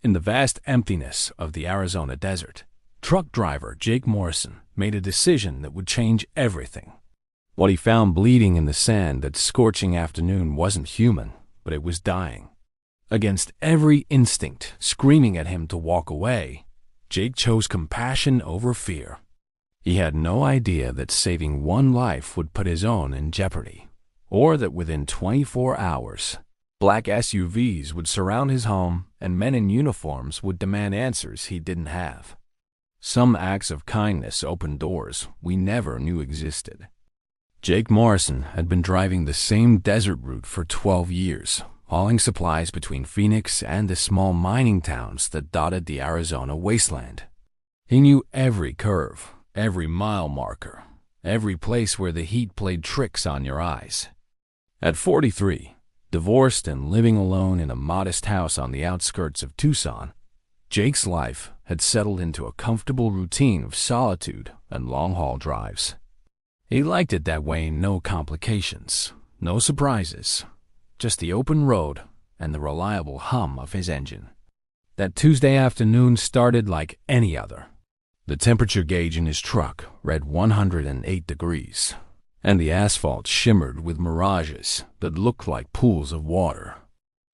In the vast emptiness of the Arizona desert, truck driver Jake Morrison made a decision that would change everything. What he found bleeding in the sand that scorching afternoon wasn't human, but it was dying. Against every instinct screaming at him to walk away, Jake chose compassion over fear. He had no idea that saving one life would put his own in jeopardy, or that within 24 hours, black SUVs would surround his home and men in uniforms would demand answers he didn't have. Some acts of kindness opened doors we never knew existed. Jake Morrison had been driving the same desert route for 12 years, hauling supplies between Phoenix and the small mining towns that dotted the Arizona wasteland. He knew every curve, every mile marker, every place where the heat played tricks on your eyes. At 43, divorced and living alone in a modest house on the outskirts of Tucson, Jake's life had settled into a comfortable routine of solitude and long-haul drives. He liked it that way, no complications, no surprises, just the open road and the reliable hum of his engine. That Tuesday afternoon started like any other. The temperature gauge in his truck read 108 degrees, and the asphalt shimmered with mirages that looked like pools of water.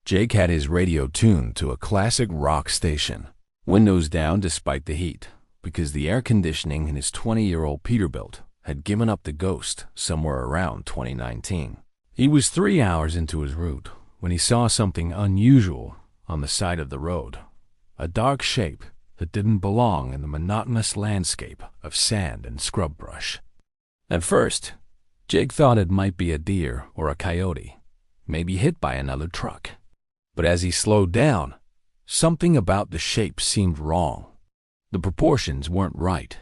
Jake had his radio tuned to a classic rock station, windows down despite the heat, because the air conditioning in his 20-year-old Peterbilt had given up the ghost somewhere around 2019. He was 3 hours into his route when he saw something unusual on the side of the road, a dark shape that didn't belong in the monotonous landscape of sand and scrub brush. At first, Jake thought it might be a deer or a coyote, maybe hit by another truck. But as he slowed down, something about the shape seemed wrong. The proportions weren't right.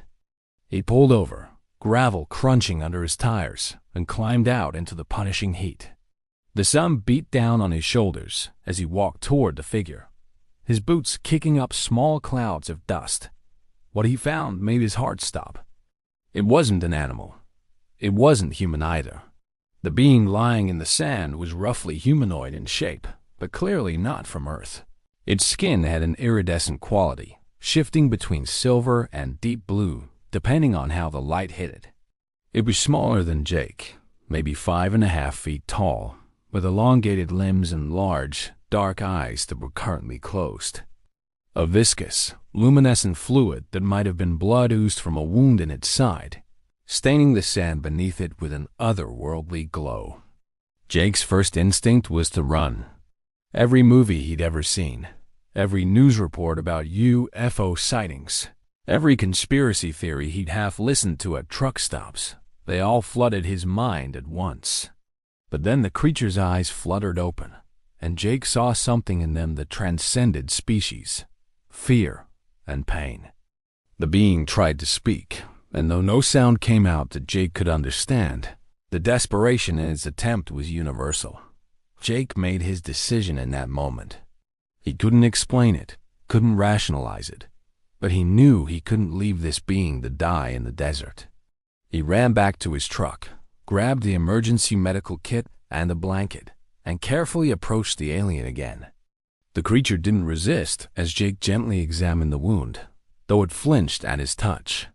He pulled over, gravel crunching under his tires, and climbed out into the punishing heat. The sun beat down on his shoulders as he walked toward the figure, his boots kicking up small clouds of dust. What he found made his heart stop. It wasn't an animal. It wasn't human either. The being lying in the sand was roughly humanoid in shape, but clearly not from Earth. Its skin had an iridescent quality, shifting between silver and deep blue, depending on how the light hit it. It was smaller than Jake, maybe 5.5 feet tall, with elongated limbs and large, dark eyes that were currently closed. A viscous, luminescent fluid that might have been blood oozed from a wound in its side, staining the sand beneath it with an otherworldly glow. Jake's first instinct was to run. Every movie he'd ever seen, every news report about UFO sightings, every conspiracy theory he'd half listened to at truck stops, they all flooded his mind at once. But then the creature's eyes fluttered open, and Jake saw something in them that transcended species, fear and pain. The being tried to speak, and though no sound came out that Jake could understand, the desperation in its attempt was universal. Jake made his decision in that moment. He couldn't explain it, couldn't rationalize it, but he knew he couldn't leave this being to die in the desert. He ran back to his truck, grabbed the emergency medical kit and a blanket, and carefully approached the alien again. The creature didn't resist as Jake gently examined the wound, though it flinched at his touch.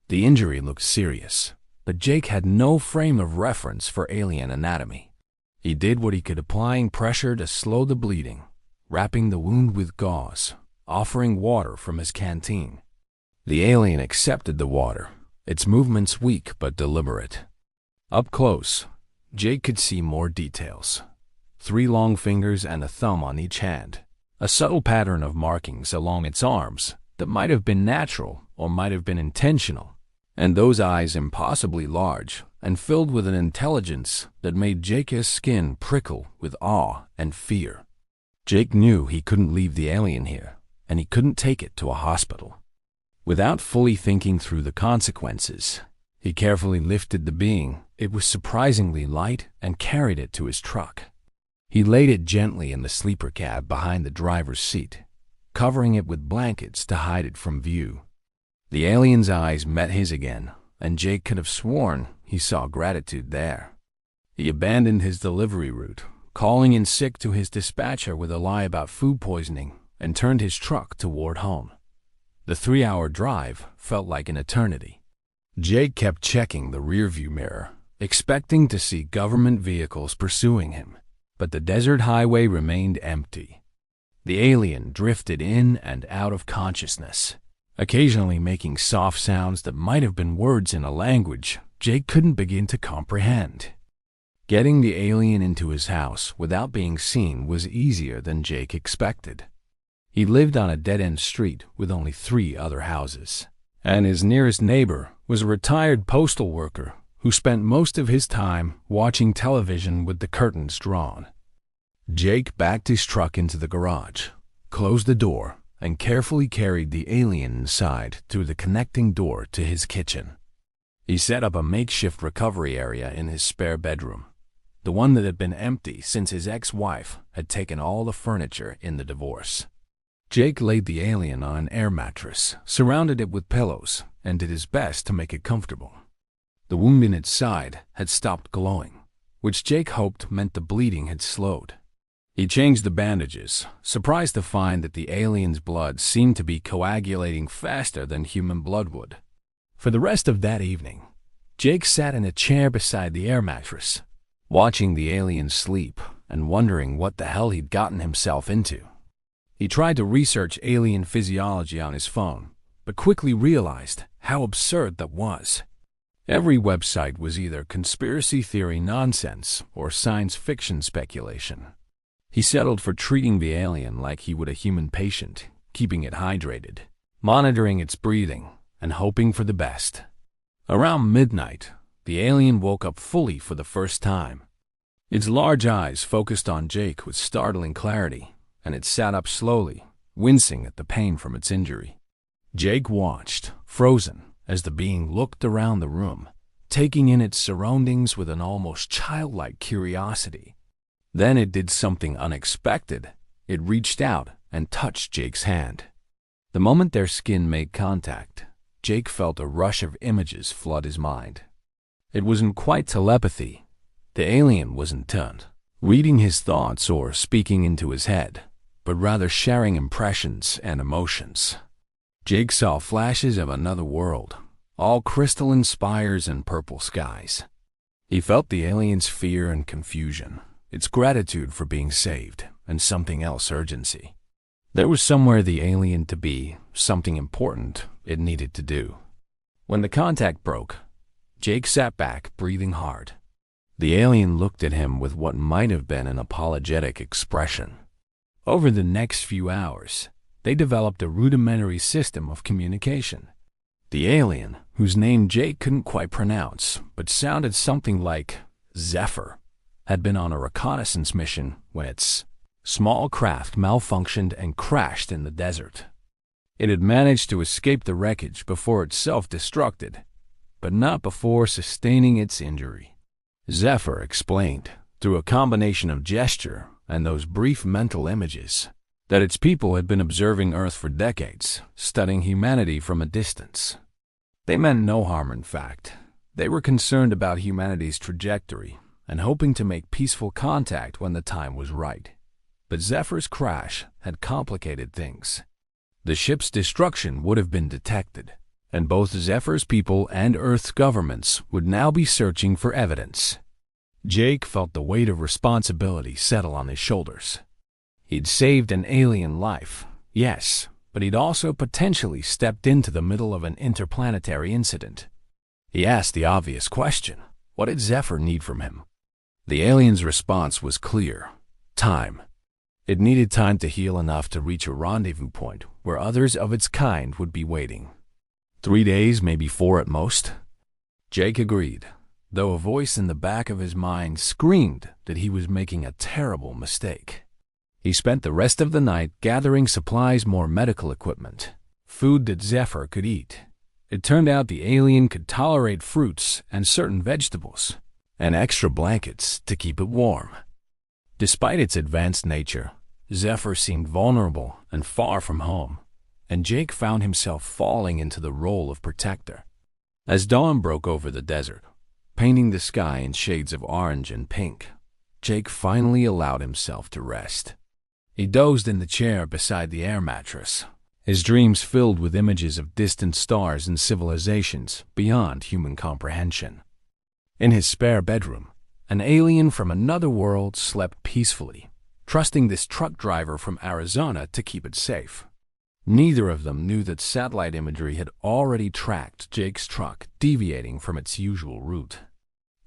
The injury looked serious, but Jake had no frame of reference for alien anatomy. He did what he could, applying pressure to slow the bleeding, wrapping the wound with gauze, offering water from his canteen. The alien accepted the water, its movements weak but deliberate. Up close, Jake could see more details. 3 long fingers and a thumb on each hand, a subtle pattern of markings along its arms that might have been natural or might have been intentional, and those eyes impossibly large and filled with an intelligence that made Jake's skin prickle with awe and fear. Jake knew he couldn't leave the alien here, and he couldn't take it to a hospital. Without fully thinking through the consequences, he carefully lifted the being. It was surprisingly light, and carried it to his truck. He laid it gently in the sleeper cab behind the driver's seat, covering it with blankets to hide it from view. The alien's eyes met his again, and Jake could have sworn he saw gratitude there. He abandoned his delivery route, calling in sick to his dispatcher with a lie about food poisoning, and turned his truck toward home. The 3-hour drive felt like an eternity. Jake kept checking the rearview mirror, expecting to see government vehicles pursuing him, but the desert highway remained empty. The alien drifted in and out of consciousness, occasionally making soft sounds that might have been words in a language Jake couldn't begin to comprehend. Getting the alien into his house without being seen was easier than Jake expected. He lived on a dead-end street with only 3 other houses, and his nearest neighbor was a retired postal worker who spent most of his time watching television with the curtains drawn. Jake backed his truck into the garage, closed the door, and carefully carried the alien inside through the connecting door to his kitchen. He set up a makeshift recovery area in his spare bedroom, the one that had been empty since his ex-wife had taken all the furniture in the divorce. Jake laid the alien on an air mattress, surrounded it with pillows, and did his best to make it comfortable. The wound in its side had stopped glowing, which Jake hoped meant the bleeding had slowed. He changed the bandages, surprised to find that the alien's blood seemed to be coagulating faster than human blood would. For the rest of that evening, Jake sat in a chair beside the air mattress, watching the alien sleep and wondering what the hell he'd gotten himself into. He tried to research alien physiology on his phone, but quickly realized how absurd that was. Every website was either conspiracy theory nonsense or science fiction speculation. He settled for treating the alien like he would a human patient, keeping it hydrated, monitoring its breathing, and hoping for the best. Around midnight, the alien woke up fully for the first time. Its large eyes focused on Jake with startling clarity, and it sat up slowly, wincing at the pain from its injury. Jake watched, frozen, as the being looked around the room, taking in its surroundings with an almost childlike curiosity. Then it did something unexpected. It reached out and touched Jake's hand. The moment their skin made contact, Jake felt a rush of images flood his mind. It wasn't quite telepathy. The alien wasn't reading his thoughts or speaking into his head, but rather sharing impressions and emotions. Jake saw flashes of another world, all crystalline spires and purple skies. He felt the alien's fear and confusion, its gratitude for being saved, and something else urgency. There was somewhere the alien to be, something important it needed to do. When the contact broke, Jake sat back, breathing hard. The alien looked at him with what might have been an apologetic expression. Over the next few hours, they developed a rudimentary system of communication. The alien, whose name Jake couldn't quite pronounce, but sounded something like Zephyr, had been on a reconnaissance mission when its small craft malfunctioned and crashed in the desert. It had managed to escape the wreckage before it self-destructed, but not before sustaining its injury. Zephyr explained, through a combination of gesture and those brief mental images, that its people had been observing Earth for decades, studying humanity from a distance. They meant no harm, in fact. They were concerned about humanity's trajectory and hoping to make peaceful contact when the time was right. But Zephyr's crash had complicated things. The ship's destruction would have been detected, and both Zephyr's people and Earth's governments would now be searching for evidence. Jake felt the weight of responsibility settle on his shoulders. He'd saved an alien life, yes, but he'd also potentially stepped into the middle of an interplanetary incident. He asked the obvious question: what did Zephyr need from him? The alien's response was clear: time. It needed time to heal enough to reach a rendezvous point where others of its kind would be waiting. 3 days, maybe 4 at most. Jake agreed, though a voice in the back of his mind screamed that he was making a terrible mistake. He spent the rest of the night gathering supplies, more medical equipment, food that Zephyr could eat. It turned out the alien could tolerate fruits and certain vegetables, and extra blankets to keep it warm. Despite its advanced nature, Zephyr seemed vulnerable and far from home, and Jake found himself falling into the role of protector. As dawn broke over the desert, painting the sky in shades of orange and pink, Jake finally allowed himself to rest. He dozed in the chair beside the air mattress, his dreams filled with images of distant stars and civilizations beyond human comprehension. In his spare bedroom, an alien from another world slept peacefully, trusting this truck driver from Arizona to keep it safe. Neither of them knew that satellite imagery had already tracked Jake's truck deviating from its usual route.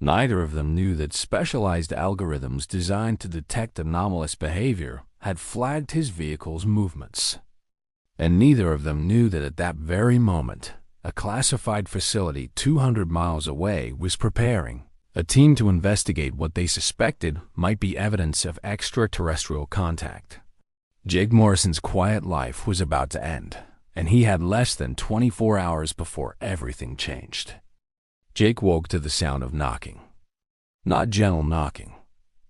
Neither of them knew that specialized algorithms designed to detect anomalous behavior had flagged his vehicle's movements. And neither of them knew that at that very moment, a classified facility 200 miles away was preparing a team to investigate what they suspected might be evidence of extraterrestrial contact. Jake Morrison's quiet life was about to end, and he had less than 24 hours before everything changed. Jake woke to the sound of knocking. Not gentle knocking,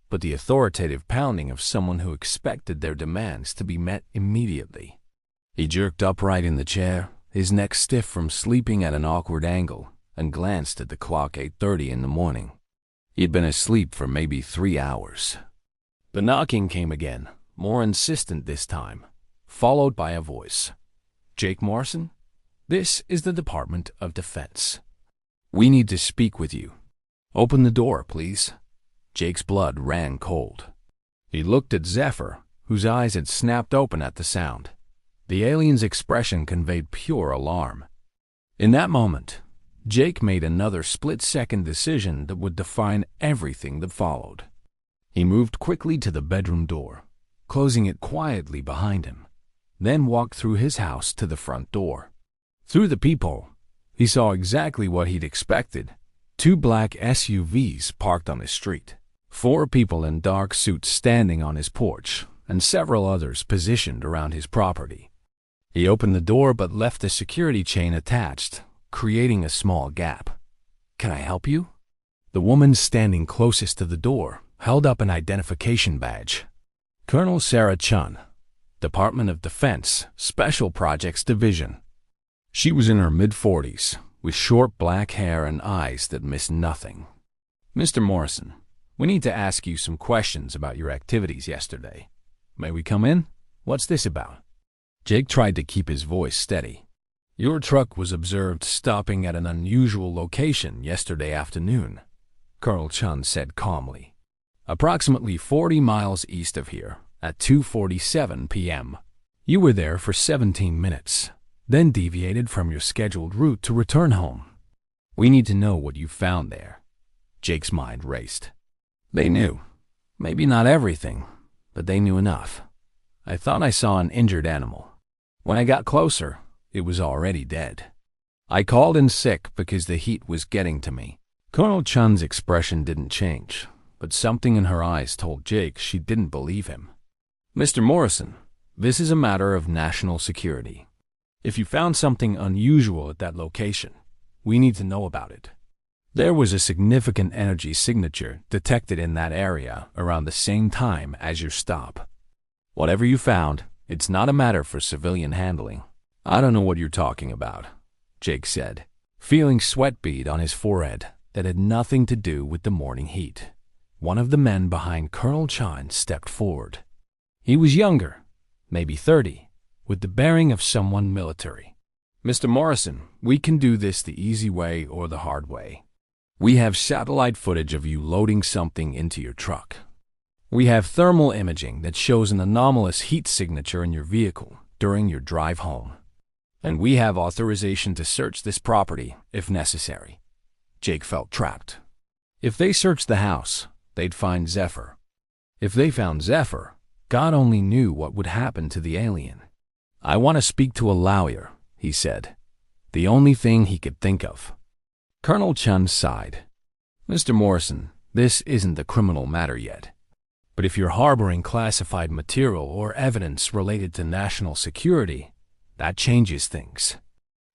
but the authoritative pounding of someone who expected their demands to be met immediately. He jerked upright in the chair, his neck stiff from sleeping at an awkward angle, and glanced at the clock 8:30 in the morning. He'd been asleep for maybe 3 hours. The knocking came again, more insistent this time, followed by a voice. "Jake Morrison? This is the Department of Defense. We need to speak with you. Open the door, please." Jake's blood ran cold. He looked at Zephyr, whose eyes had snapped open at the sound. The alien's expression conveyed pure alarm. In that moment, Jake made another split-second decision that would define everything that followed. He moved quickly to the bedroom door, closing it quietly behind him, then walked through his house to the front door. Through the peephole, he saw exactly what he'd expected: 2 black SUVs parked on his street, 4 people in dark suits standing on his porch, and several others positioned around his property. He opened the door but left the security chain attached, creating a small gap. "Can I help you?" The woman standing closest to the door held up an identification badge. Colonel Sarah Chun, Department of Defense, Special Projects Division. She was in her mid-40s, with short black hair and eyes that missed nothing. "Mr. Morrison, we need to ask you some questions about your activities yesterday. May we come in? What's this about?" Jake tried to keep his voice steady. "Your truck was observed stopping at an unusual location yesterday afternoon," Colonel Chun said calmly. "Approximately 40 miles east of here at 2:47 p.m. You were there for 17 minutes, then deviated from your scheduled route to return home. We need to know what you found there." Jake's mind raced. They knew. Maybe not everything, but they knew enough. "I thought I saw an injured animal. When I got closer, it was already dead. I called in sick because the heat was getting to me." Colonel Chun's expression didn't change, but something in her eyes told Jake she didn't believe him. "Mr. Morrison, this is a matter of national security. If you found something unusual at that location, we need to know about it. There was a significant energy signature detected in that area around the same time as your stop. Whatever you found, it's not a matter for civilian handling." "I don't know what you're talking about," Jake said, feeling sweat bead on his forehead that had nothing to do with the morning heat. One of the men behind Colonel Chun stepped forward. He was younger, maybe 30, with the bearing of someone military. "Mr. Morrison, we can do this the easy way or the hard way. We have satellite footage of you loading something into your truck. We have thermal imaging that shows an anomalous heat signature in your vehicle during your drive home. And we have authorization to search this property if necessary." Jake felt trapped. If they searched the house, they'd find Zephyr. If they found Zephyr, God only knew what would happen to the alien. "I want to speak to a lawyer," he said, the only thing he could think of. Colonel Chun sighed. "Mr. Morrison, this isn't a criminal matter yet. But if you're harboring classified material or evidence related to national security, that changes things.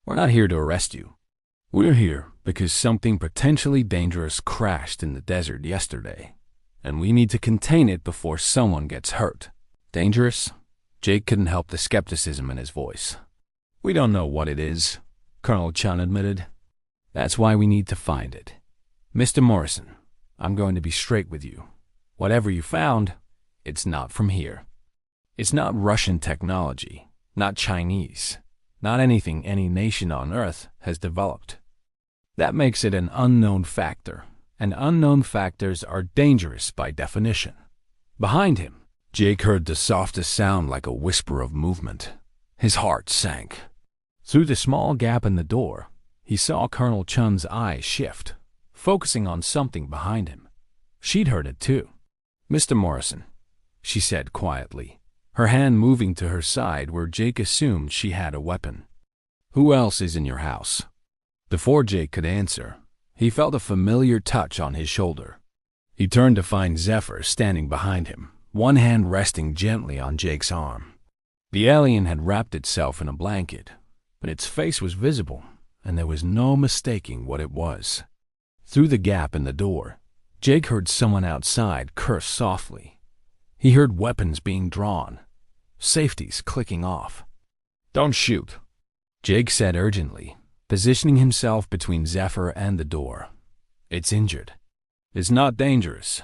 We're not here to arrest you. We're here because something potentially dangerous crashed in the desert yesterday, and we need to contain it before someone gets hurt." "Dangerous?" Jake couldn't help the skepticism in his voice. "We don't know what it is," Colonel Chun admitted. "That's why we need to find it. Mr. Morrison, I'm going to be straight with you. Whatever you found, it's not from here." It's not Russian technology, not Chinese, not anything any nation on Earth has developed. That makes it an unknown factor, and unknown factors are dangerous by definition. Behind him, Jake heard the softest sound like a whisper of movement. His heart sank. Through the small gap in the door, he saw Colonel Chun's eyes shift, focusing on something behind him. She'd heard it too. "Mr. Morrison," she said quietly, her hand moving to her side where Jake assumed she had a weapon. "Who else is in your house?" Before Jake could answer, he felt a familiar touch on his shoulder. He turned to find Zephyr standing behind him, one hand resting gently on Jake's arm. The alien had wrapped itself in a blanket, but its face was visible, and there was no mistaking what it was. Through the gap in the door, Jake heard someone outside curse softly. He heard weapons being drawn, safeties clicking off. "Don't shoot," Jake said urgently, positioning himself between Zephyr and the door. "It's injured." "It's not dangerous.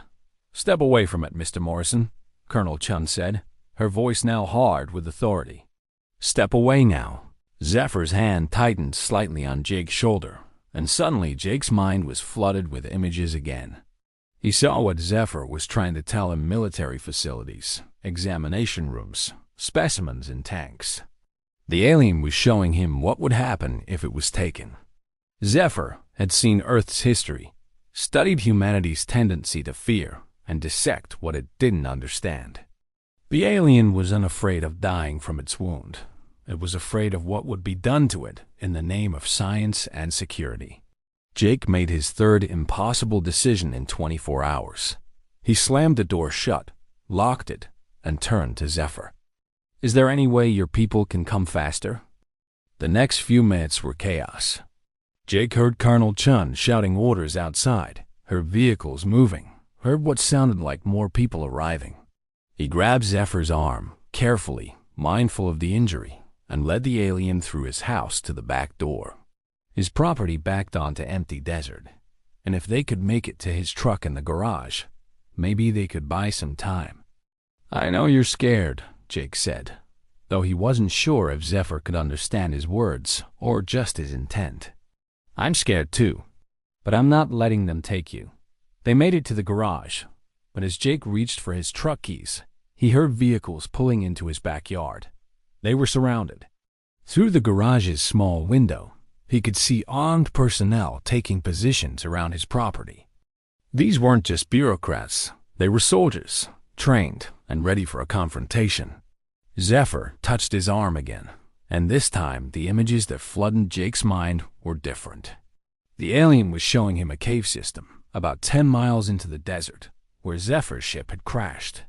Step away from it, Mr. Morrison," Colonel Chun said, her voice now hard with authority. "Step away now." Zephyr's hand tightened slightly on Jake's shoulder, and suddenly Jake's mind was flooded with images again. He saw what Zephyr was trying to tell him: military facilities, examination rooms, specimens in tanks. The alien was showing him what would happen if it was taken. Zephyr had seen Earth's history, studied humanity's tendency to fear and dissect what it didn't understand. The alien was unafraid of dying from its wound. It was afraid of what would be done to it in the name of science and security. Jake made his third impossible decision in 24 hours. He slammed the door shut, locked it, and turned to Zephyr. "Is there any way your people can come faster?" The next few minutes were chaos. Jake heard Colonel Chun shouting orders outside, heard vehicles moving, heard what sounded like more people arriving. He grabbed Zephyr's arm, carefully, mindful of the injury, and led the alien through his house to the back door. His property backed onto empty desert, and if they could make it to his truck in the garage, maybe they could buy some time. "I know you're scared," Jake said, though he wasn't sure if Zephyr could understand his words or just his intent. "I'm scared too, but I'm not letting them take you." They made it to the garage, but as Jake reached for his truck keys, he heard vehicles pulling into his backyard. They were surrounded. Through the garage's small window, he could see armed personnel taking positions around his property. These weren't just bureaucrats, they were soldiers, trained and ready for a confrontation. Zephyr touched his arm again, and this time the images that flooded Jake's mind were different. The alien was showing him a cave system about 10 miles into the desert, where Zephyr's ship had crashed.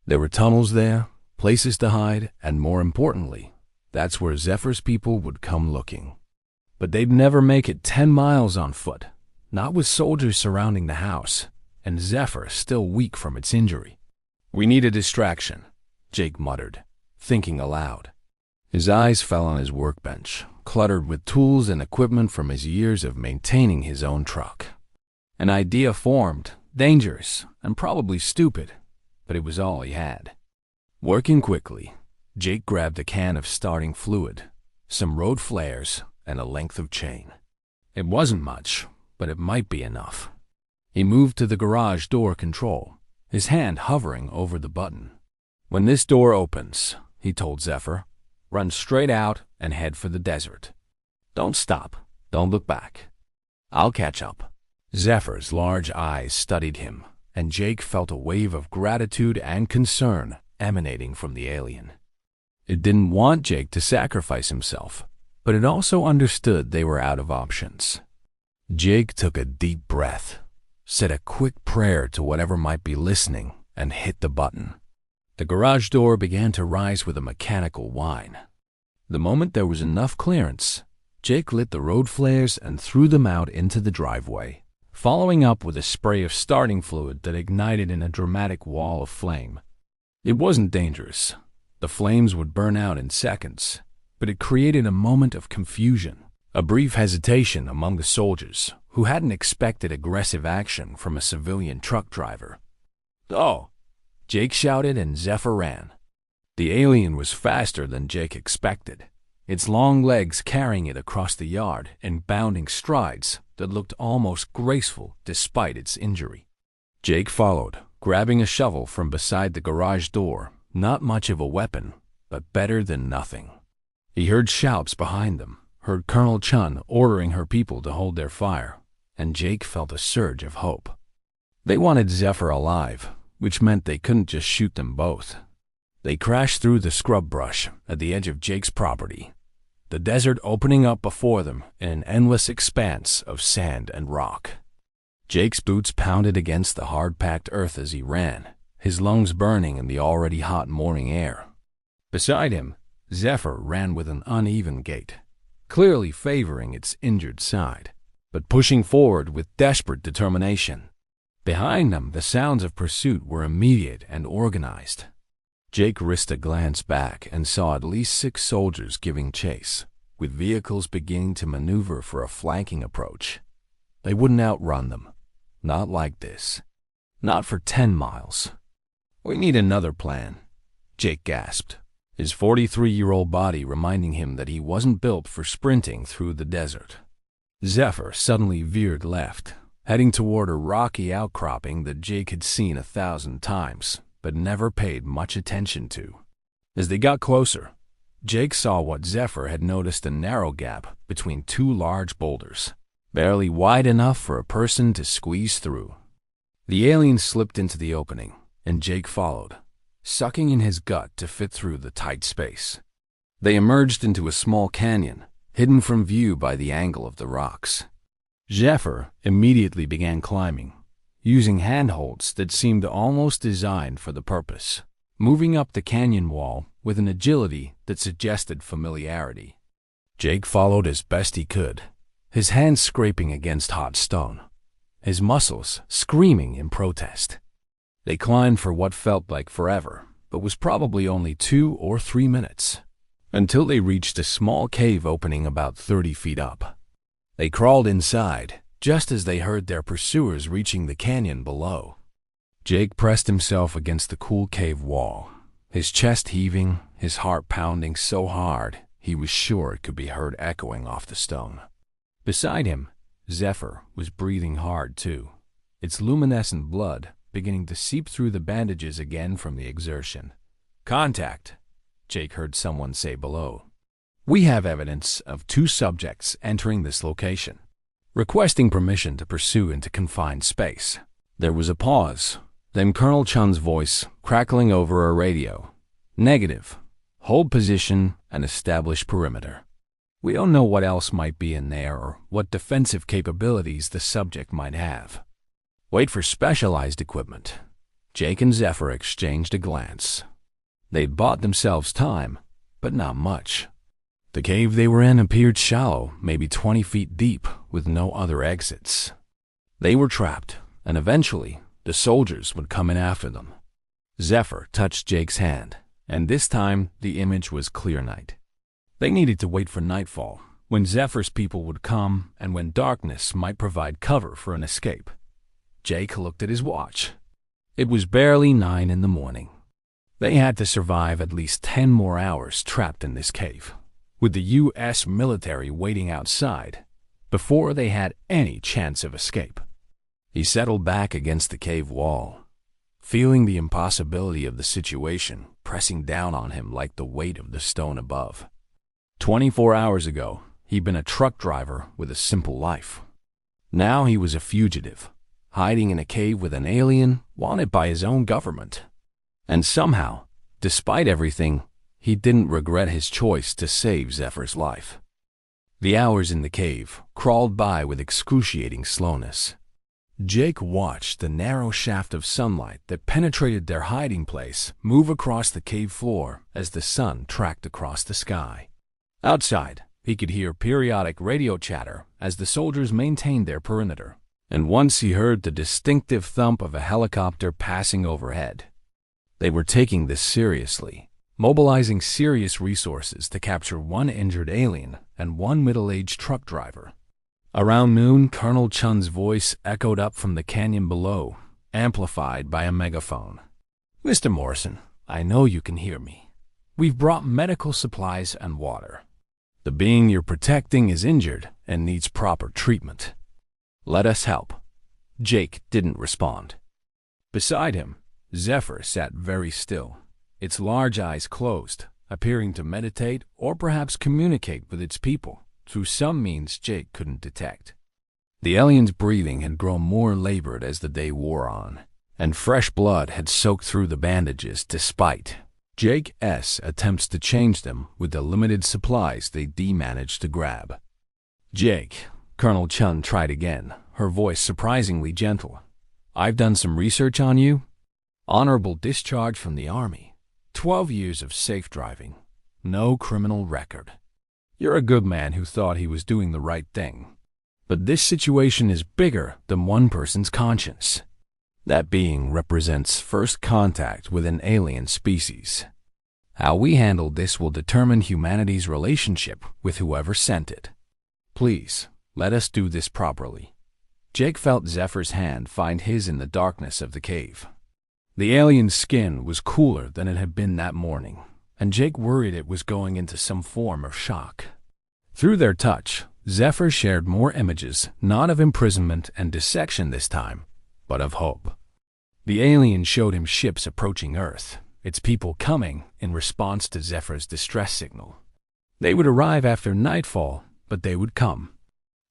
There were tunnels there, places to hide, and more importantly, that's where Zephyr's people would come looking. But they'd never make it 10 miles on foot, not with soldiers surrounding the house, and Zephyr still weak from its injury. "We need a distraction," Jake muttered, thinking aloud. His eyes fell on his workbench, cluttered with tools and equipment from his years of maintaining his own truck. An idea formed, dangerous and probably stupid, but it was all he had. Working quickly, Jake grabbed a can of starting fluid, some road flares, and a length of chain. It wasn't much, but it might be enough. He moved to the garage door control, his hand hovering over the button. "When this door opens," he told Zephyr, "run straight out and head for the desert. Don't stop, don't look back. I'll catch up." Zephyr's large eyes studied him, and Jake felt a wave of gratitude and concern emanating from the alien. It didn't want Jake to sacrifice himself, but it also understood they were out of options. Jake took a deep breath, said a quick prayer to whatever might be listening, and hit the button. The garage door began to rise with a mechanical whine. The moment there was enough clearance, Jake lit the road flares and threw them out into the driveway, following up with a spray of starting fluid that ignited in a dramatic wall of flame. It wasn't dangerous. The flames would burn out in seconds, but it created a moment of confusion, a brief hesitation among the soldiers who hadn't expected aggressive action from a civilian truck driver. "Oh!" Jake shouted and Zephyr ran. The alien was faster than Jake expected, its long legs carrying it across the yard in bounding strides that looked almost graceful despite its injury. Jake followed, grabbing a shovel from beside the garage door, not much of a weapon, but better than nothing. He heard shouts behind them, heard Colonel Chun ordering her people to hold their fire, and Jake felt a surge of hope. They wanted Zephyr alive, which meant they couldn't just shoot them both. They crashed through the scrub brush at the edge of Jake's property, the desert opening up before them in an endless expanse of sand and rock. Jake's boots pounded against the hard-packed earth as he ran, his lungs burning in the already hot morning air. Beside him, Zephyr ran with an uneven gait, clearly favoring its injured side, but pushing forward with desperate determination. Behind them, the sounds of pursuit were immediate and organized. Jake risked a glance back and saw at least 6 soldiers giving chase, with vehicles beginning to maneuver for a flanking approach. They wouldn't outrun them. Not like this. Not for 10 miles. "We need another plan," Jake gasped, his 43-year-old body reminding him that he wasn't built for sprinting through the desert. Zephyr suddenly veered left, heading toward a rocky outcropping that Jake had seen 1,000 times, but never paid much attention to. As they got closer, Jake saw what Zephyr had noticed: a narrow gap between 2 large boulders, barely wide enough for a person to squeeze through. The alien slipped into the opening, and Jake followed, sucking in his gut to fit through the tight space. They emerged into a small canyon, hidden from view by the angle of the rocks. Zephyr immediately began climbing, using handholds that seemed almost designed for the purpose, moving up the canyon wall with an agility that suggested familiarity. Jake followed as best he could, his hands scraping against hot stone, his muscles screaming in protest. They climbed for what felt like forever, but was probably only 2 or 3 minutes, until they reached a small cave opening about 30 feet up. They crawled inside, just as they heard their pursuers reaching the canyon below. Jake pressed himself against the cool cave wall, his chest heaving, his heart pounding so hard he was sure it could be heard echoing off the stone. Beside him, Zephyr was breathing hard too, its luminescent blood beginning to seep through the bandages again from the exertion. "Contact," Jake heard someone say below. "We have evidence of 2 subjects entering this location, requesting permission to pursue into confined space." There was a pause, then Colonel Chun's voice crackling over a radio. "Negative. Hold position and establish perimeter. We don't know what else might be in there or what defensive capabilities the subject might have. Wait for specialized equipment." Jake and Zephyr exchanged a glance. They'd bought themselves time, but not much. The cave they were in appeared shallow, maybe 20 feet deep, with no other exits. They were trapped, and eventually the soldiers would come in after them. Zephyr touched Jake's hand, and this time the image was clear night. They needed to wait for nightfall, when Zephyr's people would come and when darkness might provide cover for an escape. Jake looked at his watch. It was barely 9 in the morning. They had to survive at least 10 more hours trapped in this cave, with the U.S. military waiting outside, before they had any chance of escape. He settled back against the cave wall, feeling the impossibility of the situation pressing down on him like the weight of the stone above. 24 hours ago, he'd been a truck driver with a simple life. Now he was a fugitive, hiding in a cave with an alien wanted by his own government. And somehow, despite everything, he didn't regret his choice to save Zephyr's life. The hours in the cave crawled by with excruciating slowness. Jake watched the narrow shaft of sunlight that penetrated their hiding place move across the cave floor as the sun tracked across the sky. Outside, he could hear periodic radio chatter as the soldiers maintained their perimeter, and once he heard the distinctive thump of a helicopter passing overhead. They were taking this seriously, mobilizing serious resources to capture 1 injured alien and 1 middle-aged truck driver. Around noon, Colonel Chun's voice echoed up from the canyon below, amplified by a megaphone. "Mr. Morrison, I know you can hear me. We've brought medical supplies and water. The being you're protecting is injured and needs proper treatment. Let us help." Jake didn't respond. Beside him, Zephyr sat very still, its large eyes closed, appearing to meditate or perhaps communicate with its people through some means Jake couldn't detect. The alien's breathing had grown more labored as the day wore on, and fresh blood had soaked through the bandages despite Jake's attempts to change them with the limited supplies they managed to grab. "Jake," Colonel Chun tried again, her voice surprisingly gentle. "I've done some research on you. Honorable discharge from the Army. 12 years of safe driving. No criminal record. You're a good man who thought he was doing the right thing. But this situation is bigger than one person's conscience. That being represents first contact with an alien species. How we handle this will determine humanity's relationship with whoever sent it. Please, let us do this properly." Jake felt Zephyr's hand find his in the darkness of the cave. The alien's skin was cooler than it had been that morning, and Jake worried it was going into some form of shock. Through their touch, Zephyr shared more images, not of imprisonment and dissection this time, but of hope. The alien showed him ships approaching Earth, its people coming in response to Zephyr's distress signal. They would arrive after nightfall, but they would come.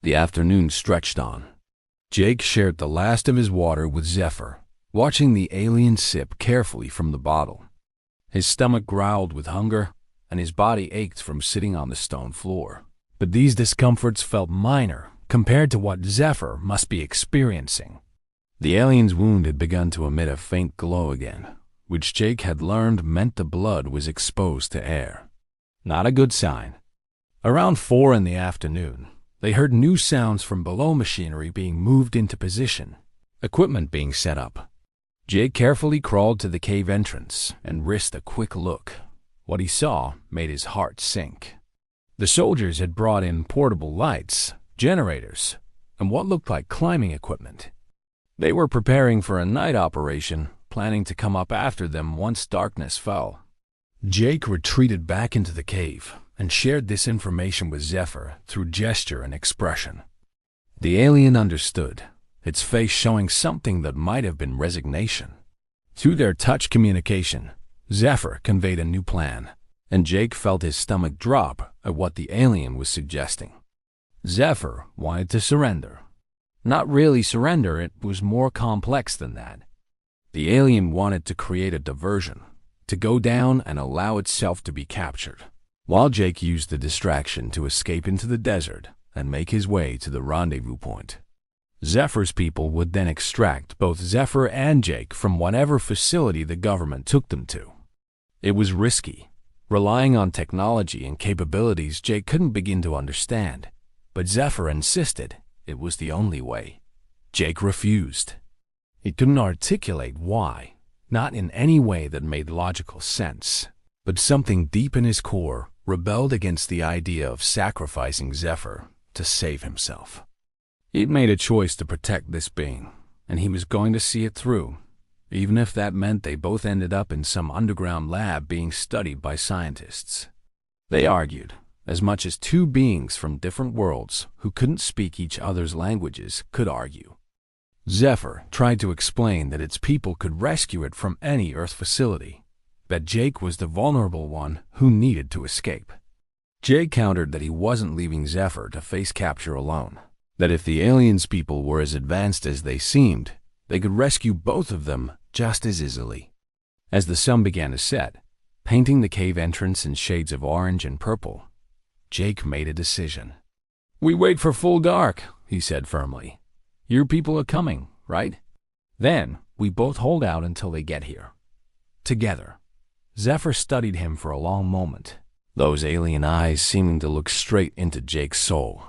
The afternoon stretched on. Jake shared the last of his water with Zephyr, watching the alien sip carefully from the bottle. His stomach growled with hunger, and his body ached from sitting on the stone floor. But these discomforts felt minor compared to what Zephyr must be experiencing. The alien's wound had begun to emit a faint glow again, which Jake had learned meant the blood was exposed to air. Not a good sign. Around 4 in the afternoon, they heard new sounds from below, machinery being moved into position, equipment being set up. Jake carefully crawled to the cave entrance and risked a quick look. What he saw made his heart sink. The soldiers had brought in portable lights, generators, and what looked like climbing equipment. They were preparing for a night operation, planning to come up after them once darkness fell. Jake retreated back into the cave and shared this information with Zephyr through gesture and expression. The alien understood, its face showing something that might have been resignation. Through their touch communication, Zephyr conveyed a new plan, and Jake felt his stomach drop at what the alien was suggesting. Zephyr wanted to surrender. Not really surrender, it was more complex than that. The alien wanted to create a diversion, to go down and allow itself to be captured, while Jake used the distraction to escape into the desert and make his way to the rendezvous point. Zephyr's people would then extract both Zephyr and Jake from whatever facility the government took them to. It was risky, relying on technology and capabilities Jake couldn't begin to understand, but Zephyr insisted it was the only way. Jake refused. He couldn't articulate why, not in any way that made logical sense, but something deep in his core rebelled against the idea of sacrificing Zephyr to save himself. He'd made a choice to protect this being, and he was going to see it through, even if that meant they both ended up in some underground lab being studied by scientists. They argued, as much as two beings from different worlds who couldn't speak each other's languages could argue. Zephyr tried to explain that its people could rescue it from any Earth facility, that Jake was the vulnerable one who needed to escape. Jake countered that he wasn't leaving Zephyr to face capture alone, that if the aliens' people were as advanced as they seemed, they could rescue both of them just as easily. As the sun began to set, painting the cave entrance in shades of orange and purple, Jake made a decision. "We wait for full dark," he said firmly. "Your people are coming, right? Then we both hold out until they get here. Together." Zephyr studied him for a long moment, those alien eyes seeming to look straight into Jake's soul.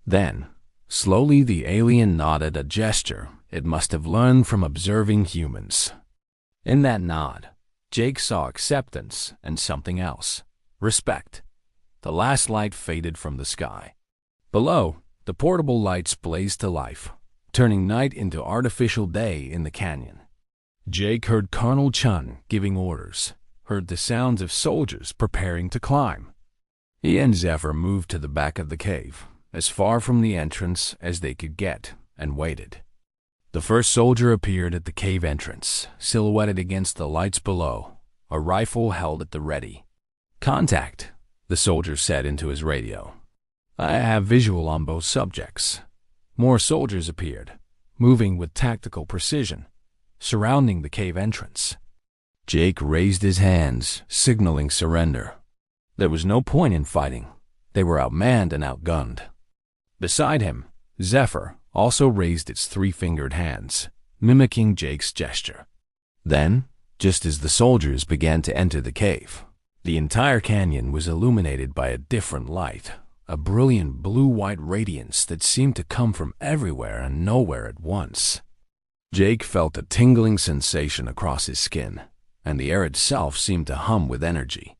Then, slowly the alien nodded, a gesture it must have learned from observing humans. In that nod, Jake saw acceptance and something else, respect. The last light faded from the sky. Below, the portable lights blazed to life, turning night into artificial day in the canyon. Jake heard Colonel Chun giving orders, heard the sounds of soldiers preparing to climb. He and Zephyr moved to the back of the cave, as far from the entrance as they could get, and waited. The first soldier appeared at the cave entrance, silhouetted against the lights below, a rifle held at the ready. "Contact," the soldier said into his radio. "I have visual on both subjects." More soldiers appeared, moving with tactical precision, surrounding the cave entrance. Jake raised his hands, signaling surrender. There was no point in fighting. They were outmanned and outgunned. Beside him, Zephyr also raised its three-fingered hands, mimicking Jake's gesture. Then, just as the soldiers began to enter the cave, the entire canyon was illuminated by a different light, a brilliant blue-white radiance that seemed to come from everywhere and nowhere at once. Jake felt a tingling sensation across his skin, and the air itself seemed to hum with energy.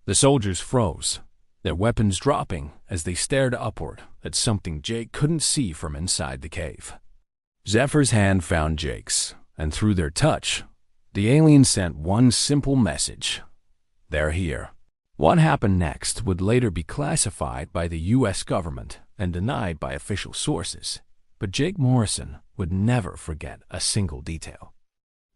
The soldiers froze, their weapons dropping as they stared upward at something Jake couldn't see from inside the cave. Zephyr's hand found Jake's, and through their touch, the alien sent one simple message: "They're here." What happened next would later be classified by the U.S. government and denied by official sources, but Jake Morrison would never forget a single detail.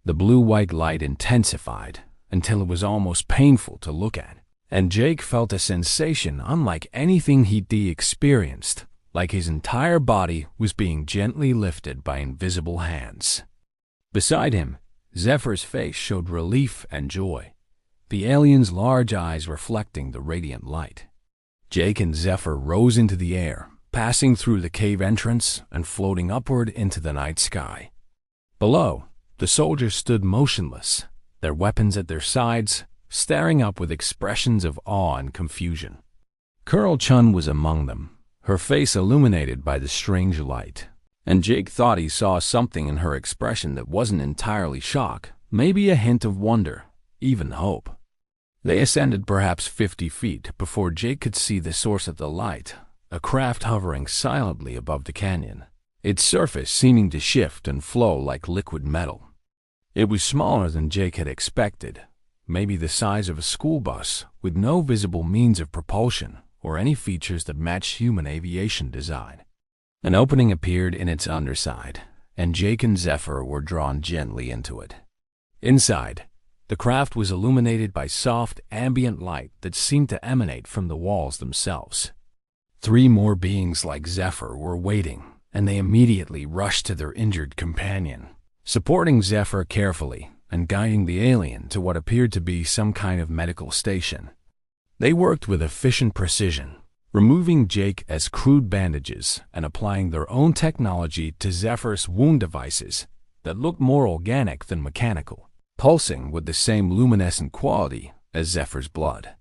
The blue-white light intensified until it was almost painful to look at, and Jake felt a sensation unlike anything he'd experienced, like his entire body was being gently lifted by invisible hands. Beside him, Zephyr's face showed relief and joy, the alien's large eyes reflecting the radiant light. Jake and Zephyr rose into the air, passing through the cave entrance and floating upward into the night sky. Below, the soldiers stood motionless, their weapons at their sides, staring up with expressions of awe and confusion. Curl Chun was among them, her face illuminated by the strange light, and Jake thought he saw something in her expression that wasn't entirely shock, maybe a hint of wonder, even hope. They ascended perhaps 50 feet before Jake could see the source of the light, a craft hovering silently above the canyon, its surface seeming to shift and flow like liquid metal. It was smaller than Jake had expected, maybe the size of a school bus, with no visible means of propulsion or any features that matched human aviation design. An opening appeared in its underside, and Jake and Zephyr were drawn gently into it. Inside, the craft was illuminated by soft, ambient light that seemed to emanate from the walls themselves. 3 more beings like Zephyr were waiting, and they immediately rushed to their injured companion, supporting Zephyr carefully and guiding the alien to what appeared to be some kind of medical station. They worked with efficient precision, removing Jake as crude bandages and applying their own technology to Zephyr's wound devices that looked more organic than mechanical, pulsing with the same luminescent quality as Zephyr's blood.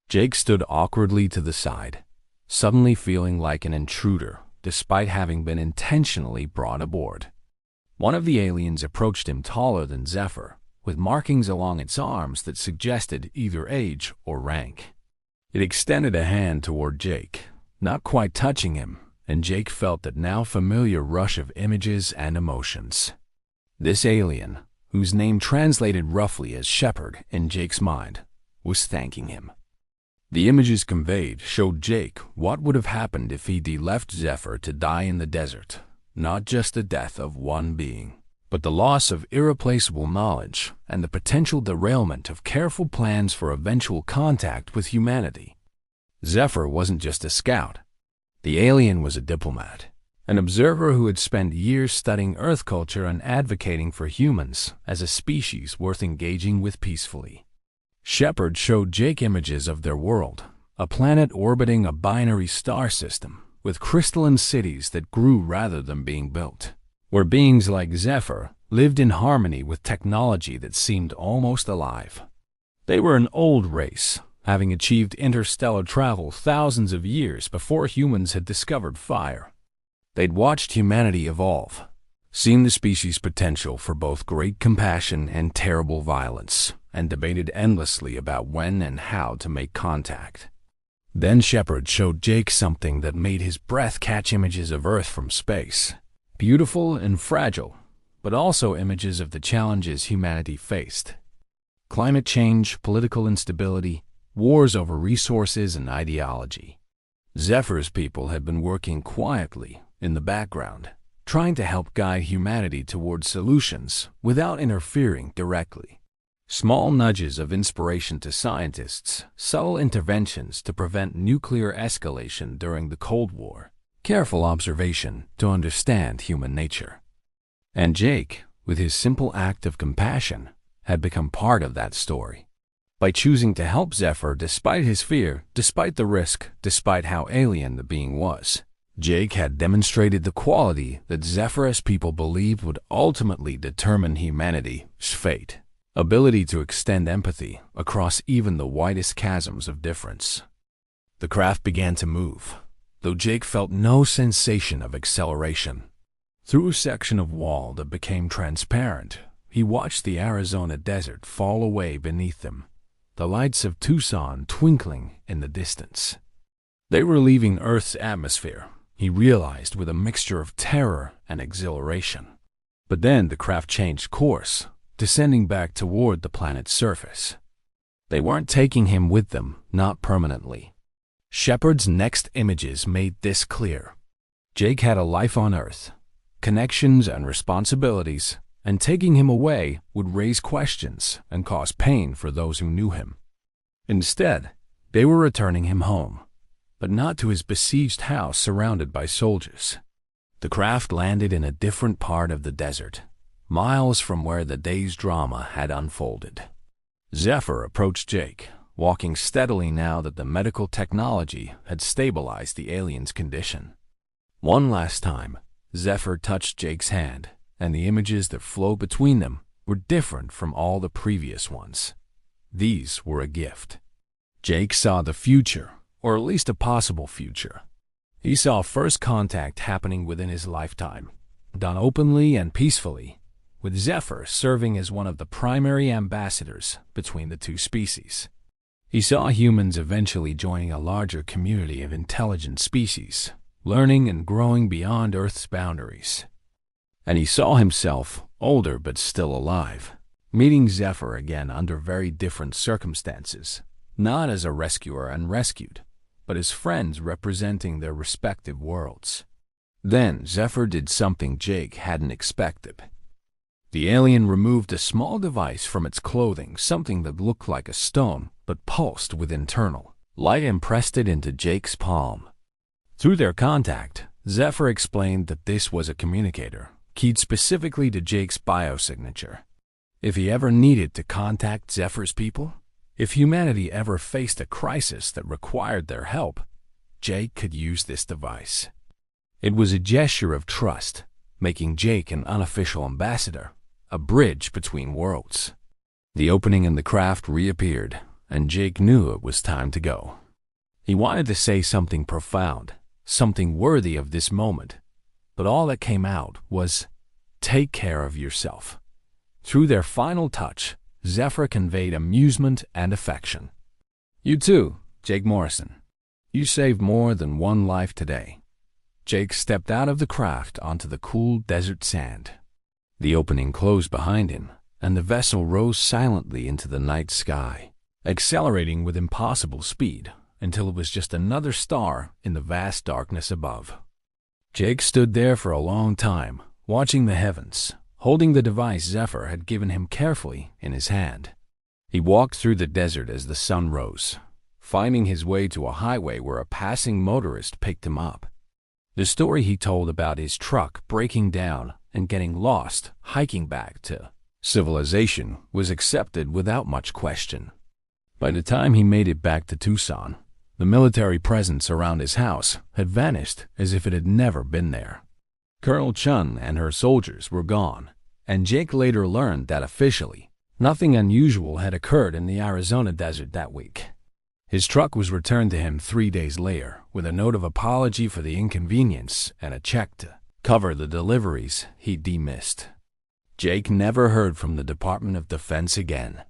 Jake stood awkwardly to the side, suddenly feeling like an intruder despite having been intentionally brought aboard. One of the aliens approached him taller than Zephyr, with markings along its arms that suggested either age or rank. It extended a hand toward Jake, not quite touching him, and Jake felt that now familiar rush of images and emotions. This alien, whose name translated roughly as Shepherd in Jake's mind, was thanking him. The images conveyed showed Jake what would have happened if he'd left Zephyr to die in the desert, not just the death of one being, but the loss of irreplaceable knowledge and the potential derailment of careful plans for eventual contact with humanity. Zephyr wasn't just a scout. The alien was a diplomat, an observer who had spent years studying Earth culture and advocating for humans as a species worth engaging with peacefully. Shepherd showed Jake images of their world, a planet orbiting a binary star system with crystalline cities that grew rather than being built, where beings like Zephyr lived in harmony with technology that seemed almost alive. They were an old race, having achieved interstellar travel thousands of years before humans had discovered fire. They'd watched humanity evolve, seen the species' potential for both great compassion and terrible violence, and debated endlessly about when and how to make contact. Then Shepherd showed Jake something that made his breath catch images of Earth from space, beautiful and fragile, but also images of the challenges humanity faced. Climate change, political instability, wars over resources and ideology. Zephyr's people had been working quietly in the background, trying to help guide humanity towards solutions without interfering directly. Small nudges of inspiration to scientists, subtle interventions to prevent nuclear escalation during the Cold War, careful observation to understand human nature. And Jake, with his simple act of compassion, had become part of that story. By choosing to help Zephyr despite his fear, despite the risk, despite how alien the being was, Jake had demonstrated the quality that Zephyr's people believed would ultimately determine humanity's fate: ability to extend empathy across even the widest chasms of difference. The craft began to move, though Jake felt no sensation of acceleration. Through a section of wall that became transparent, he watched the Arizona desert fall away beneath him, the lights of Tucson twinkling in the distance. They were leaving Earth's atmosphere, he realized, with a mixture of terror and exhilaration. But then the craft changed course, descending back toward the planet's surface. They weren't taking him with them, not permanently. Shepard's next images made this clear. Jake had a life on Earth, connections and responsibilities, and taking him away would raise questions and cause pain for those who knew him. Instead, they were returning him home, but not to his besieged house surrounded by soldiers. The craft landed in a different part of the desert, miles from where the day's drama had unfolded. Zephyr approached Jake, walking steadily now that the medical technology had stabilized the alien's condition. One last time, Zephyr touched Jake's hand, and the images that flowed between them were different from all the previous ones. These were a gift. Jake saw the future, or at least a possible future. He saw first contact happening within his lifetime, done openly and peacefully, with Zephyr serving as one of the primary ambassadors between the two species. He saw humans eventually joining a larger community of intelligent species, learning and growing beyond Earth's boundaries. And he saw himself, older but still alive, meeting Zephyr again under very different circumstances, not as a rescuer and rescued, but as friends representing their respective worlds. Then Zephyr did something Jake hadn't expected. The alien removed a small device from its clothing, something that looked like a stone but pulsed with internal light, and pressed it into Jake's palm. Through their contact, Zephyr explained that this was a communicator, keyed specifically to Jake's biosignature. If he ever needed to contact Zephyr's people, if humanity ever faced a crisis that required their help, Jake could use this device. It was a gesture of trust, making Jake an unofficial ambassador, a bridge between worlds. The opening in the craft reappeared, and Jake knew it was time to go. He wanted to say something profound, something worthy of this moment, but all that came out was, "Take care of yourself." Through their final touch, Zephyr conveyed amusement and affection. "You too, Jake Morrison. You saved more than one life today." Jake stepped out of the craft onto the cool desert sand. The opening closed behind him, and the vessel rose silently into the night sky, accelerating with impossible speed until it was just another star in the vast darkness above. Jake stood there for a long time, watching the heavens, holding the device Zephyr had given him carefully in his hand. He walked through the desert as the sun rose, finding his way to a highway where a passing motorist picked him up. The story he told about his truck breaking down and getting lost hiking back to civilization was accepted without much question. By the time he made it back to Tucson, the military presence around his house had vanished as if it had never been there. Colonel Chun and her soldiers were gone, and Jake later learned that officially, nothing unusual had occurred in the Arizona desert that week. His truck was returned to him 3 days later with a note of apology for the inconvenience and a check to cover the deliveries he'd demissed. Jake never heard from the Department of Defense again.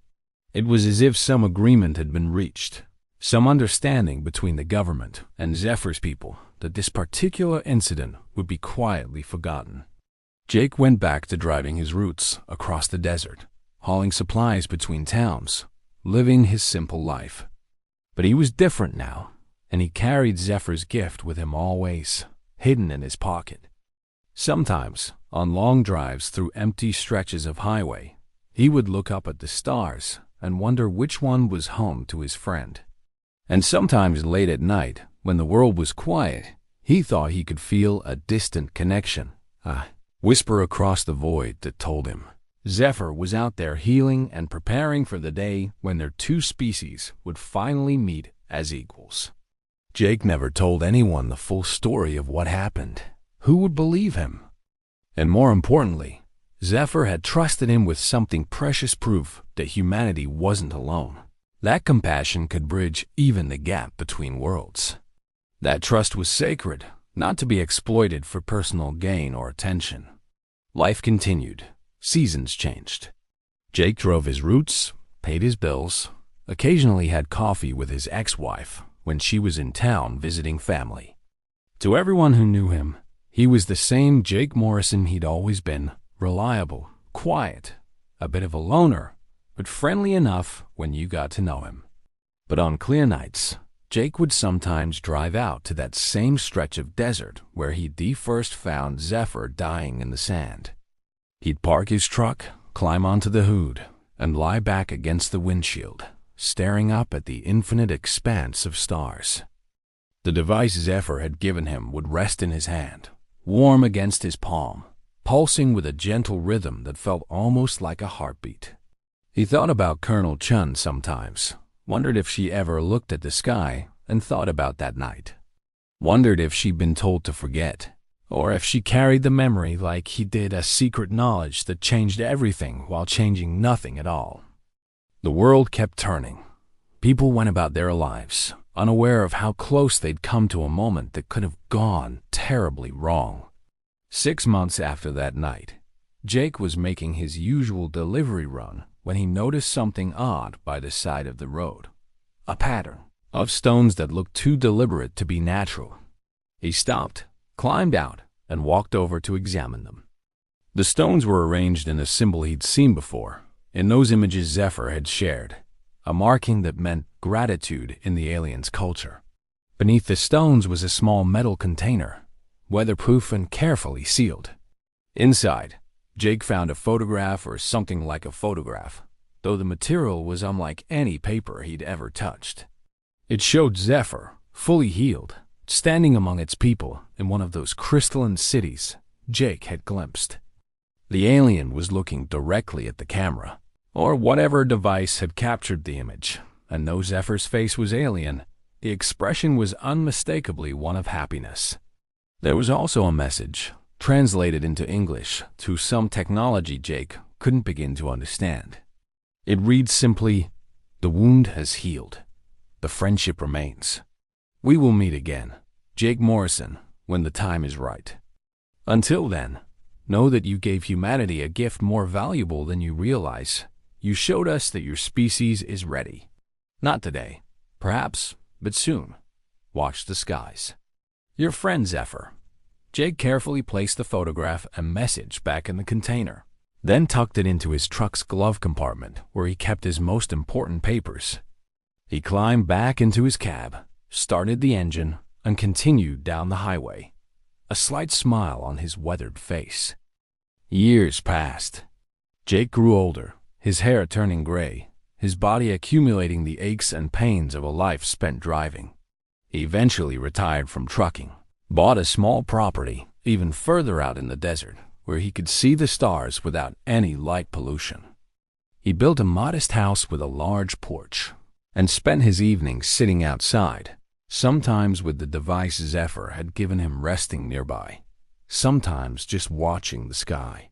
It was as if some agreement had been reached, some understanding between the government and Zephyr's people that this particular incident would be quietly forgotten. Jake went back to driving his routes across the desert, hauling supplies between towns, living his simple life. But he was different now, and he carried Zephyr's gift with him always, hidden in his pocket. Sometimes, on long drives through empty stretches of highway, he would look up at the stars and wonder which one was home to his friend. And sometimes late at night, when the world was quiet, he thought he could feel a distant connection, a whisper across the void that told him Zephyr was out there healing and preparing for the day when their two species would finally meet as equals. Jake never told anyone the full story of what happened. Who would believe him? And more importantly, Zephyr had trusted him with something precious proof that humanity wasn't alone. That compassion could bridge even the gap between worlds. That trust was sacred, not to be exploited for personal gain or attention. Life continued. Seasons changed. Jake drove his routes, paid his bills, occasionally had coffee with his ex-wife when she was in town visiting family. To everyone who knew him, he was the same Jake Morrison he'd always been, reliable, quiet, a bit of a loner, but friendly enough when you got to know him. But on clear nights, Jake would sometimes drive out to that same stretch of desert where he'd first found Zephyr dying in the sand. He'd park his truck, climb onto the hood, and lie back against the windshield, staring up at the infinite expanse of stars. The device Zephyr had given him would rest in his hand, warm against his palm, pulsing with a gentle rhythm that felt almost like a heartbeat. He thought about Colonel Chun sometimes, wondered if she ever looked at the sky and thought about that night. Wondered if she'd been told to forget, or if she carried the memory like he did a secret knowledge that changed everything while changing nothing at all. The world kept turning. People went about their lives, unaware of how close they'd come to a moment that could have gone terribly wrong. 6 months after that night, Jake was making his usual delivery run when he noticed something odd by the side of the road. A pattern of stones that looked too deliberate to be natural. He stopped, climbed out, and walked over to examine them. The stones were arranged in a symbol he'd seen before, in those images Zephyr had shared, a marking that meant gratitude in the alien's culture. Beneath the stones was a small metal container, weatherproof and carefully sealed. Inside, Jake found a photograph or something like a photograph, though the material was unlike any paper he'd ever touched. It showed Zephyr, fully healed, standing among its people in one of those crystalline cities Jake had glimpsed. The alien was looking directly at the camera, or whatever device had captured the image, and though Zephyr's face was alien, the expression was unmistakably one of happiness. There was also a message, translated into English through some technology Jake couldn't begin to understand. It reads simply, "The wound has healed. The friendship remains. We will meet again, Jake Morrison, when the time is right. Until then, know that you gave humanity a gift more valuable than you realize. You showed us that your species is ready. Not today, perhaps, but soon. Watch the skies. Your friend Zephyr." Jake carefully placed the photograph and message back in the container, then tucked it into his truck's glove compartment where he kept his most important papers. He climbed back into his cab, started the engine, and continued down the highway, a slight smile on his weathered face. Years passed. Jake grew older, his hair turning gray, his body accumulating the aches and pains of a life spent driving. He eventually retired from trucking, bought a small property even further out in the desert where he could see the stars without any light pollution. He built a modest house with a large porch and spent his evenings sitting outside, sometimes with the device Zephyr had given him resting nearby, sometimes just watching the sky.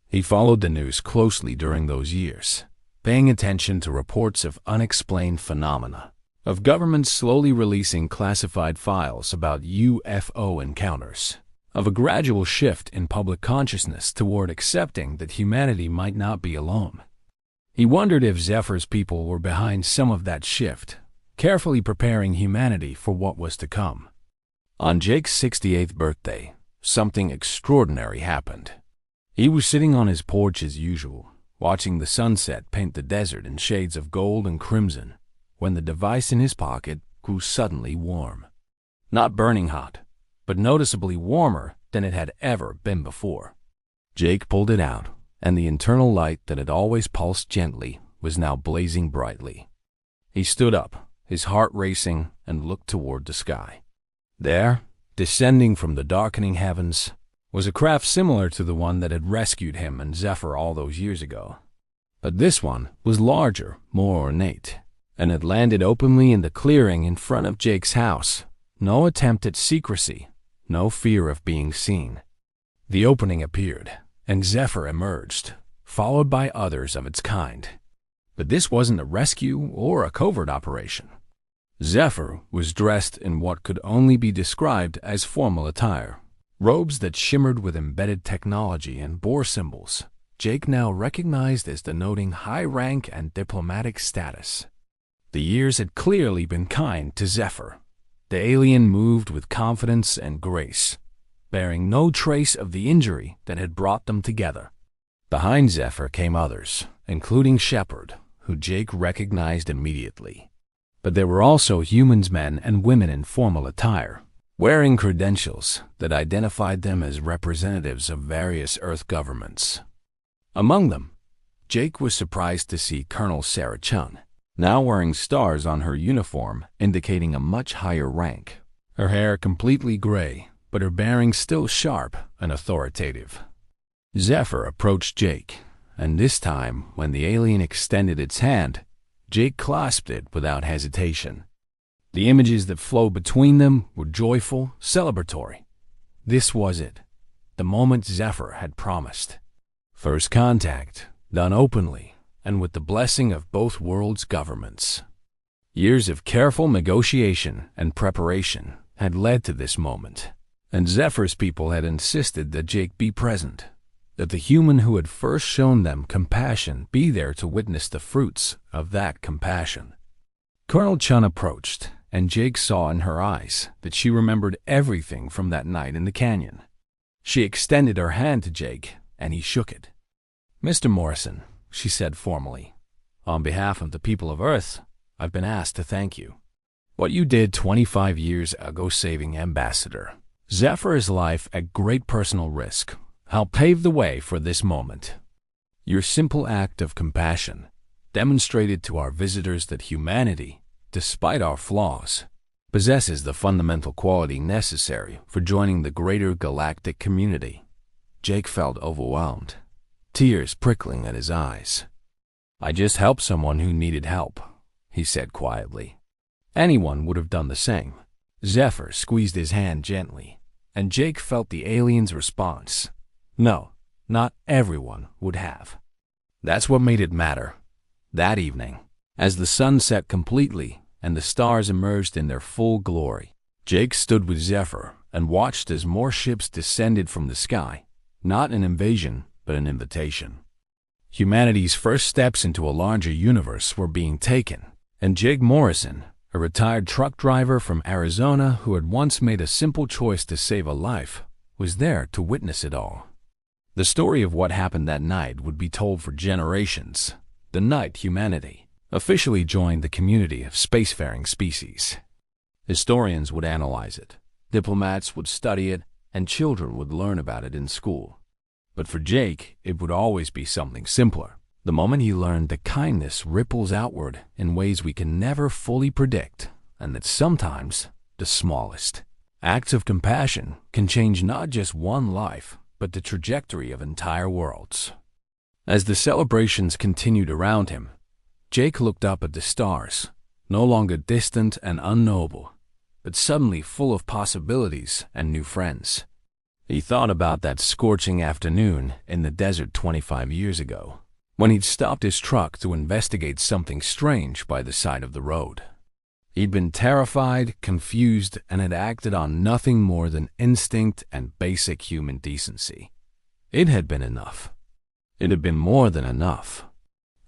He followed the news closely during those years, paying attention to reports of unexplained phenomena, of governments slowly releasing classified files about UFO encounters, of a gradual shift in public consciousness toward accepting that humanity might not be alone. He wondered if Zephyr's people were behind some of that shift, carefully preparing humanity for what was to come. On Jake's 68th birthday, something extraordinary happened. He was sitting on his porch as usual, watching the sunset paint the desert in shades of gold and crimson, when the device in his pocket grew suddenly warm. Not burning hot, but noticeably warmer than it had ever been before. Jake pulled it out, and the internal light that had always pulsed gently was now blazing brightly. He stood up, his heart racing, and looked toward the sky. There, descending from the darkening heavens, was a craft similar to the one that had rescued him and Zephyr all those years ago. But this one was larger, more ornate, and had landed openly in the clearing in front of Jake's house. No attempt at secrecy, no fear of being seen. The opening appeared, and Zephyr emerged, followed by others of its kind. But this wasn't a rescue or a covert operation. Zephyr was dressed in what could only be described as formal attire. Robes that shimmered with embedded technology and bore symbols, Jake now recognized as denoting high rank and diplomatic status. The years had clearly been kind to Zephyr. The alien moved with confidence and grace, bearing no trace of the injury that had brought them together. Behind Zephyr came others, including Shepard, who Jake recognized immediately. But there were also humans, men and women in formal attire, wearing credentials that identified them as representatives of various Earth governments. Among them, Jake was surprised to see Colonel Sarah Chun, now wearing stars on her uniform indicating a much higher rank. Her hair completely gray, but her bearing still sharp and authoritative. Zephyr approached Jake, and this time, when the alien extended its hand, Jake clasped it without hesitation. The images that flowed between them were joyful, celebratory. This was it, the moment Zephyr had promised. First contact, done openly, and with the blessing of both worlds' governments. Years of careful negotiation and preparation had led to this moment, and Zephyr's people had insisted that Jake be present, that the human who had first shown them compassion be there to witness the fruits of that compassion. Colonel Chun approached, and Jake saw in her eyes that she remembered everything from that night in the canyon. She extended her hand to Jake, and he shook it. "Mr. Morrison," she said formally, "on behalf of the people of Earth, I've been asked to thank you. What you did 25 years ago saving Ambassador Zephyr's life at great personal risk helped pave the way for this moment. Your simple act of compassion demonstrated to our visitors that humanity, despite our flaws, possesses the fundamental quality necessary for joining the greater galactic community." Jake felt overwhelmed, tears prickling at his eyes. "I just helped someone who needed help," he said quietly. Anyone would have done the same. Zephyr squeezed his hand gently, and Jake felt the alien's response. No, not everyone would have. That's what made it matter. That evening, as the sun set completely and the stars emerged in their full glory, Jake stood with Zephyr and watched as more ships descended from the sky, not an invasion, but an invitation. Humanity's first steps into a larger universe were being taken, and Jake Morrison, a retired truck driver from Arizona who had once made a simple choice to save a life, was there to witness it all. The story of what happened that night would be told for generations, the night humanity officially joined the community of spacefaring species. Historians would analyze it, diplomats would study it, and children would learn about it in school. But for Jake, it would always be something simpler. The moment he learned that kindness ripples outward in ways we can never fully predict, and that sometimes the smallest acts of compassion can change not just one life, but the trajectory of entire worlds. As the celebrations continued around him, Jake looked up at the stars, no longer distant and unknowable, but suddenly full of possibilities and new friends. He thought about that scorching afternoon in the desert 25 years ago, when he'd stopped his truck to investigate something strange by the side of the road. He'd been terrified, confused, and had acted on nothing more than instinct and basic human decency. It had been enough. It had been more than enough.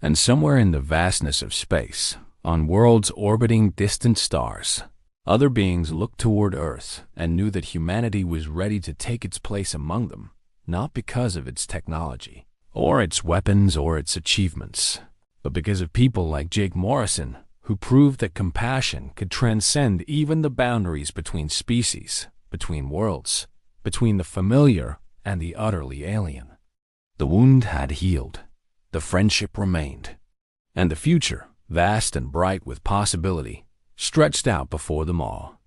And somewhere in the vastness of space, on worlds orbiting distant stars, other beings looked toward Earth and knew that humanity was ready to take its place among them, not because of its technology or its weapons or its achievements, but because of people like Jake Morrison, who proved that compassion could transcend even the boundaries between species, between worlds, between the familiar and the utterly alien. The wound had healed, the friendship remained, and the future, vast and bright with possibility, stretched out before them all.